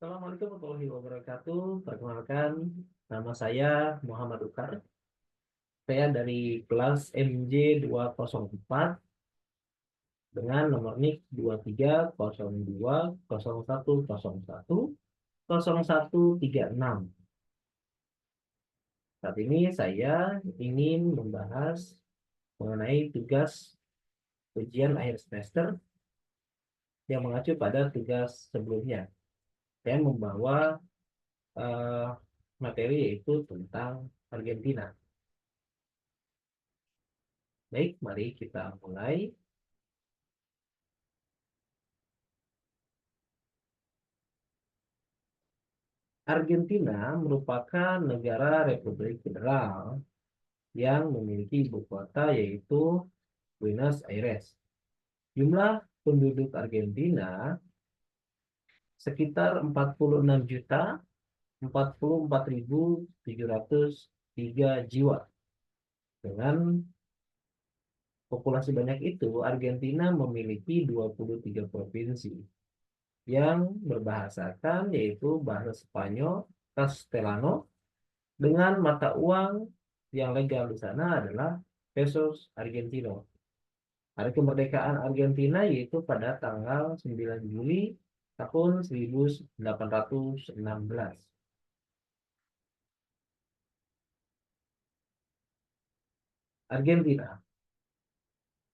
Assalamualaikum warahmatullahi wabarakatuh. Perkenalkan, nama saya Muhammad Ukar. Saya dari kelas MJ 204 dengan nomor NIK 230201010136. Saat ini saya ingin membahas mengenai tugas ujian akhir semester yang mengacu pada tugas sebelumnya. Saya membawa eh, materi yaitu tentang Argentina. Baik, mari kita mulai. Argentina merupakan negara Republik Federal yang memiliki ibu kota yaitu Buenos Aires. Jumlah penduduk Argentina sekitar 46.044.703 jiwa. Dengan populasi banyak itu, Argentina memiliki 23 provinsi yang berbahasakan yaitu bahasa Spanyol, Castellano, dengan mata uang yang legal di sana adalah pesos Argentino. Hari kemerdekaan Argentina yaitu pada tanggal 9 Juli tahun 1816. Argentina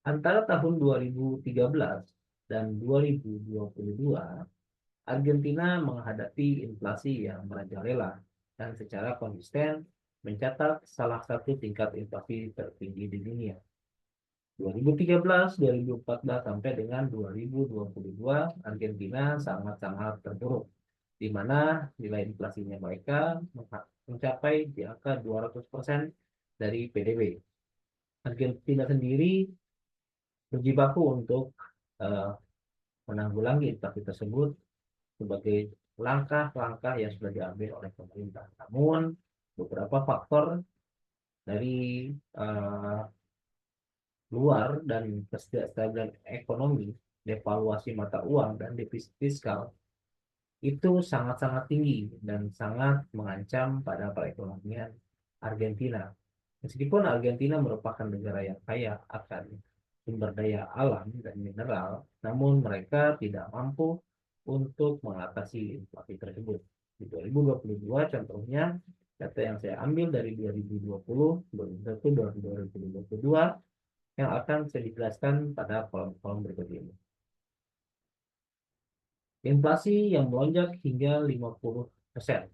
antara tahun 2013 dan 2022, Argentina menghadapi inflasi yang merajalela dan secara konsisten mencatat salah satu tingkat inflasi tertinggi di dunia. 2013, 2014 sampai dengan 2022, Argentina sangat-sangat terpuruk, di mana nilai inflasinya mereka mencapai di angka 200% dari PDB. Argentina sendiri berjibaku untuk eh, menanggulangi inflasi tersebut sebagai langkah-langkah yang sudah diambil oleh pemerintah. Namun, beberapa faktor dari eh, luar dan ketidakstabilan ekonomi, devaluasi mata uang, dan defisit fiskal itu sangat-sangat tinggi dan sangat mengancam pada perekonomian Argentina. Meskipun Argentina merupakan negara yang kaya akan sumber daya alam dan mineral, namun mereka tidak mampu untuk mengatasi inflasi tersebut. Di 2022 contohnya, data yang saya ambil dari 2020, 2021, 2022 yang akan saya jelaskan pada kolom-kolom berikut ini. Inflasi yang melonjak hingga 50%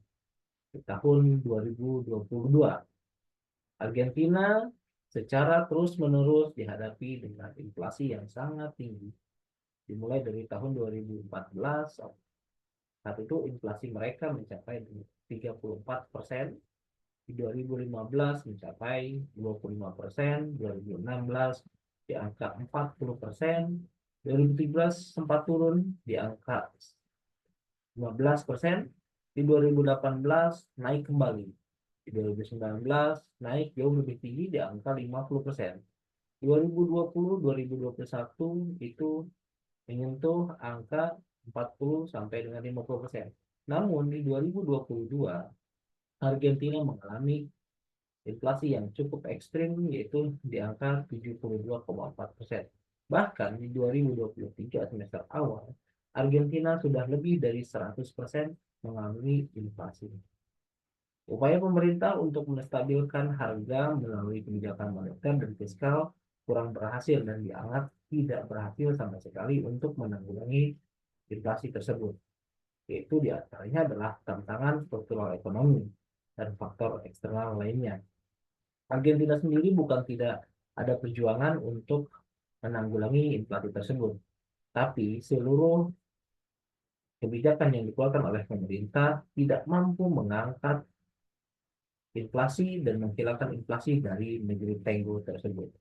di tahun 2022. Argentina secara terus-menerus dihadapi dengan inflasi yang sangat tinggi. Dimulai dari tahun 2014, saat itu inflasi mereka mencapai 34%, di 2015 mencapai 25%, 2016 di angka 40%, 2017 sempat turun di angka 15%, di 2018 naik kembali, di 2019 naik jauh lebih tinggi di angka 50%. 2020-2021 itu menyentuh angka 40 sampai dengan 50%. Namun di 2022 Argentina mengalami inflasi yang cukup ekstrim yaitu di angka 72,4%. Bahkan di 2023 semester awal, Argentina sudah lebih dari 100% mengalami inflasi. Upaya pemerintah untuk menstabilkan harga melalui kebijakan moneter dan fiskal kurang berhasil dan dianggap tidak berhasil sama sekali untuk menanggulangi inflasi tersebut. Yaitu diantaranya adalah tantangan struktural ekonomi dan faktor eksternal lainnya. Argentina sendiri bukan tidak ada perjuangan untuk menanggulangi inflasi tersebut, tapi seluruh kebijakan yang dikeluarkan oleh pemerintah tidak mampu mengangkat inflasi dan menghilangkan inflasi dari negeri tenggo tersebut.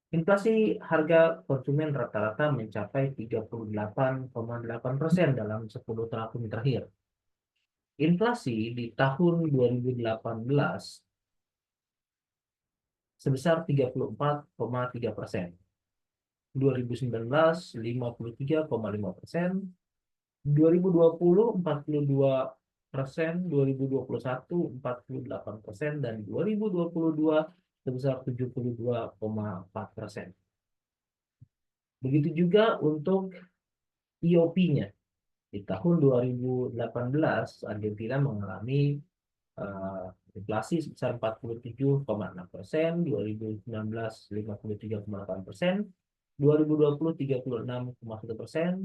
Inflasi harga konsumen rata-rata mencapai 38,8% dalam 10 tahun terakhir. Inflasi di tahun 2018 sebesar 34,3%. 2019 53,5%, 2020 42%, 2021 48%, dan 2022 sebesar 72,4%. Begitu juga untuk IOP-nya. Di tahun 2018 Argentina mengalami inflasi sebesar 47,6%, 2019 53,8%, 2020 36,1%, 2021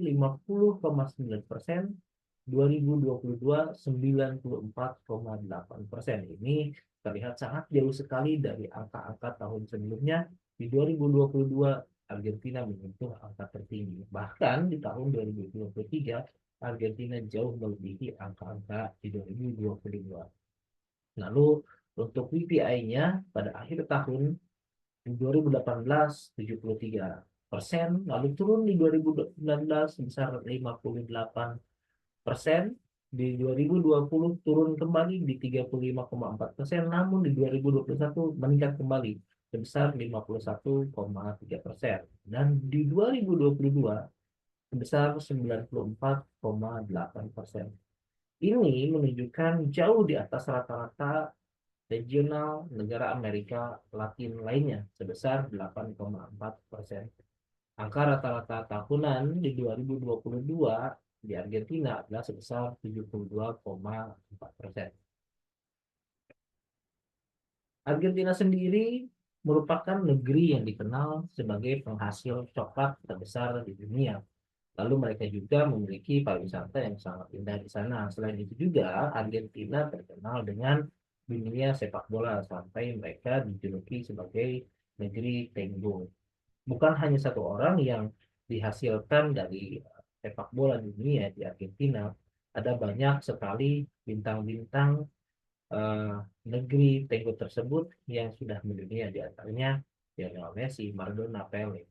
50,9%, 2022 94,8%. Ini terlihat sangat jauh sekali dari angka-angka tahun sebelumnya. Di 2022 Argentina menyentuh angka tertinggi. Bahkan di tahun 2023 Argentina jauh melebihi angka-angka di 2022. Lalu untuk PPI-nya pada akhir tahun di 2018 73%, lalu turun di 2019 sebesar 58%, di 2020 turun kembali di 35,4%, namun di 2021 meningkat kembali sebesar 51,3%, dan di 2022 sebesar 94,8%. Ini menunjukkan jauh di atas rata-rata regional negara Amerika Latin lainnya sebesar 8,4%. Angka rata-rata tahunan di 2022 di Argentina adalah sebesar 72,4%. Argentina sendiri merupakan negeri yang dikenal sebagai penghasil coklat terbesar di dunia. Lalu mereka juga memiliki pariwisata yang sangat indah di sana. Selain itu juga Argentina terkenal dengan dunia sepak bola sampai mereka dijuluki sebagai negeri Tango. Bukan hanya satu orang yang dihasilkan dari sepak bola dunia di Argentina, ada banyak sekali bintang-bintang eh, negeri Tango tersebut yang sudah mendunia, di antaranya Lionel Messi, Maradona, Pele.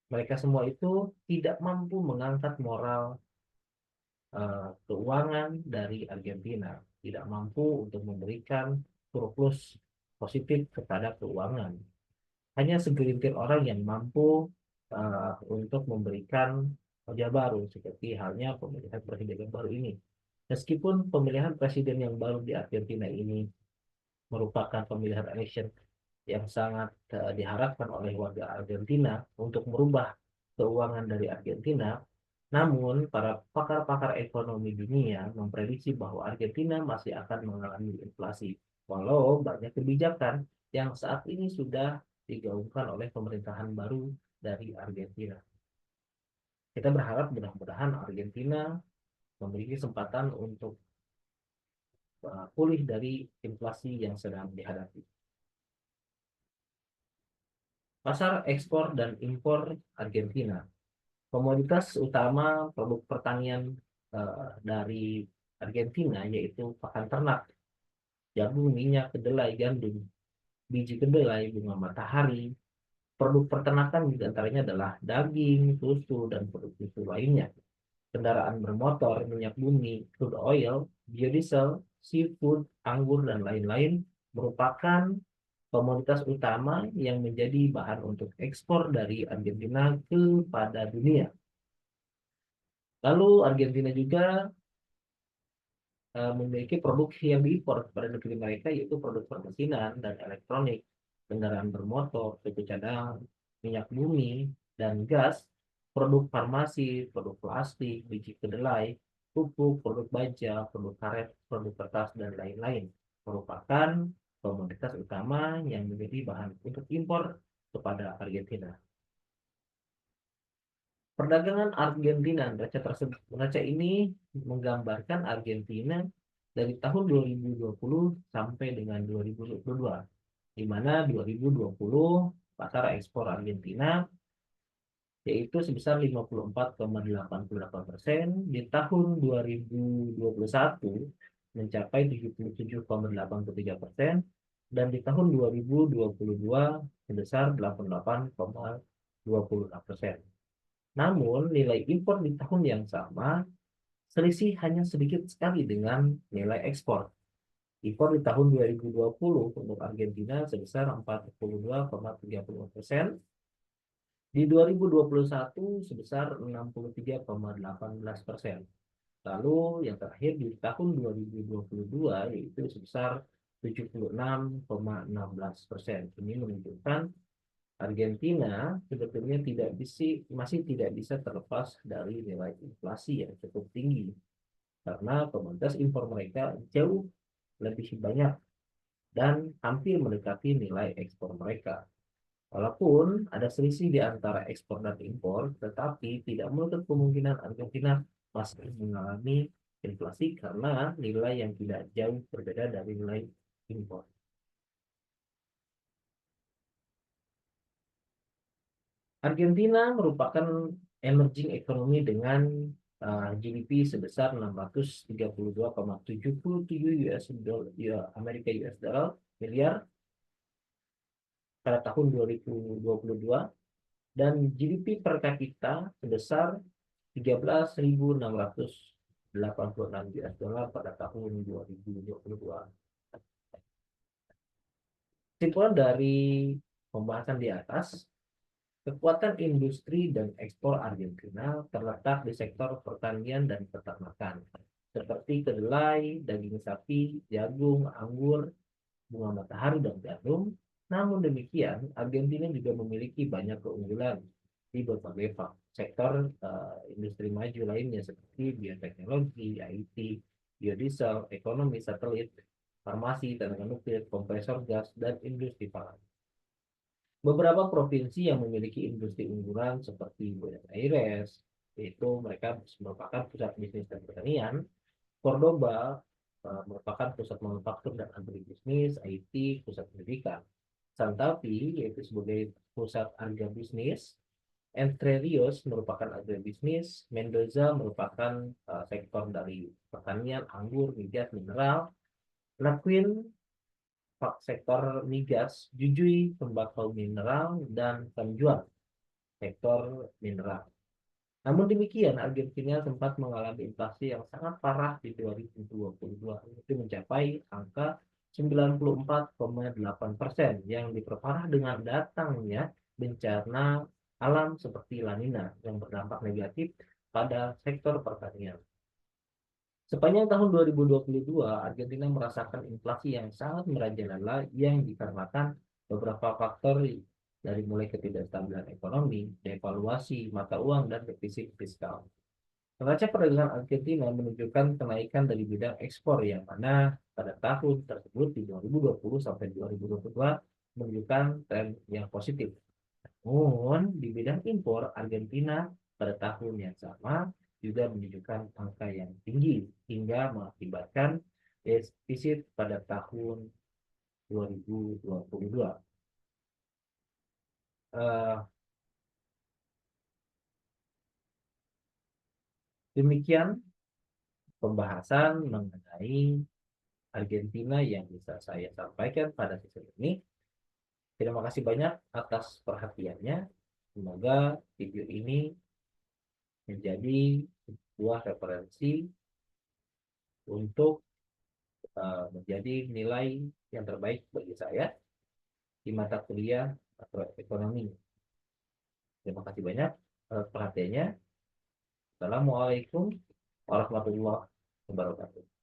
Mereka semua itu tidak mampu mengangkat moral keuangan dari Argentina, tidak mampu untuk memberikan surplus positif kepada keuangan. Hanya segelintir orang yang mampu untuk memberikan wajah baru, seperti halnya pemilihan presiden yang baru ini. Meskipun pemilihan presiden yang baru di Argentina ini merupakan pemilihan election yang sangat diharapkan oleh warga Argentina untuk merubah keuangan dari Argentina, namun para pakar-pakar ekonomi dunia memprediksi bahwa Argentina masih akan mengalami inflasi, walau banyak kebijakan yang saat ini sudah digaungkan oleh pemerintahan baru dari Argentina. Kita berharap mudah-mudahan Argentina memiliki kesempatan untuk pulih dari inflasi yang sedang dihadapi. Pasar ekspor dan impor Argentina. Komoditas utama produk pertanian dari Argentina yaitu pakan ternak, jagung, minyak, kedelai, gandum, biji kedelai, bunga matahari. Produk peternakan di antaranya adalah daging, susu, dan produk susu lainnya. Kendaraan bermotor, minyak bumi, crude oil, biodiesel, seafood, anggur, dan lain-lain merupakan komoditas utama yang menjadi bahan untuk ekspor dari Argentina kepada dunia. Lalu Argentina juga memiliki produk yang diimpor kepada negeri mereka, yaitu produk permesinan dan elektronik, kendaraan bermotor, suku cadang, minyak bumi, dan gas, produk farmasi, produk plastik, biji kedelai, pupuk, produk baja, produk karet, produk kertas, dan lain-lain merupakan komoditas utama yang menjadi bahan untuk impor kepada Argentina. Perdagangan Argentina, neraca ini menggambarkan Argentina dari tahun 2020 sampai dengan 2022, di mana 2020 pasar ekspor Argentina yaitu sebesar 54,88%, di tahun 2021 mencapai 77,83%, dan di tahun 2022 sebesar 88,26%. Namun nilai impor di tahun yang sama selisih hanya sedikit sekali dengan nilai ekspor. Impor di tahun 2020 untuk Argentina sebesar 42,30%, di 2021 sebesar 63,18%. Lalu yang terakhir di tahun 2022 yaitu sebesar 76,16%. Ini menunjukkan Argentina sebetulnya masih tidak bisa terlepas dari nilai inflasi yang cukup tinggi karena komoditas impor mereka jauh lebih banyak dan hampir mendekati nilai ekspor mereka. Walaupun ada selisih di antara ekspor dan impor, tetapi tidak menutup kemungkinan Argentina masih mengalami inflasi karena nilai yang tidak jauh berbeda dari nilai impor. Argentina merupakan emerging economy dengan GDP sebesar 632,77 US dollar, ya, Amerika US dollar miliar pada tahun 2022 dan GDP per kapita sebesar 13.686 US dollar pada tahun 2022. Kesimpulan dari pembahasan di atas, kekuatan industri dan ekspor Argentina terletak di sektor pertanian dan peternakan, seperti kedelai, daging sapi, jagung, anggur, bunga matahari, dan gandum. Namun demikian, Argentina juga memiliki banyak keunggulan di berbagai sektor industri maju lainnya seperti bioteknologi, IT, biodiesel, ekonomi satelit, farmasi, tenaga nuklir, kompresor gas, dan industri pangan. Beberapa provinsi yang memiliki industri unggulan seperti Buenos Aires, yaitu mereka merupakan pusat bisnis dan pertanian, Cordoba merupakan pusat manufaktur dan agribisnis, IT, pusat pendidikan. Santafi, yaitu sebagai pusat agribisnis, Entre Rios merupakan agribisnis, Mendoza merupakan sektor dari pertanian, anggur, migas, mineral, Neuquén sektor migas, Jujuy tembakau mineral, dan Tanjuan sektor mineral. Namun demikian, Argentina sempat mengalami inflasi yang sangat parah di 2022, itu mencapai angka 94,8% yang diperparah dengan datangnya bencana alam seperti La Nina yang berdampak negatif pada sektor pertanian. Sepanjang tahun 2022, Argentina merasakan inflasi yang sangat merajalela yang dikarenakan beberapa faktor dari mulai ketidakstabilan ekonomi, devaluasi mata uang, dan defisit fiskal. Neraca perdagangan Argentina menunjukkan kenaikan dari bidang ekspor yang mana pada tahun tersebut di 2020 sampai 2022 menunjukkan tren yang positif. Namun di bidang impor Argentina pada tahun yang sama juga menunjukkan angka yang tinggi hingga mengakibatkan defisit pada tahun 2022. Demikian pembahasan mengenai Argentina yang bisa saya sampaikan pada sesi ini. Terima kasih banyak atas perhatiannya. Semoga video ini menjadi sebuah referensi untuk menjadi nilai yang terbaik bagi saya di mata kuliah makroekonomi. Terima kasih banyak atas perhatiannya. Assalamualaikum warahmatullahi wabarakatuh.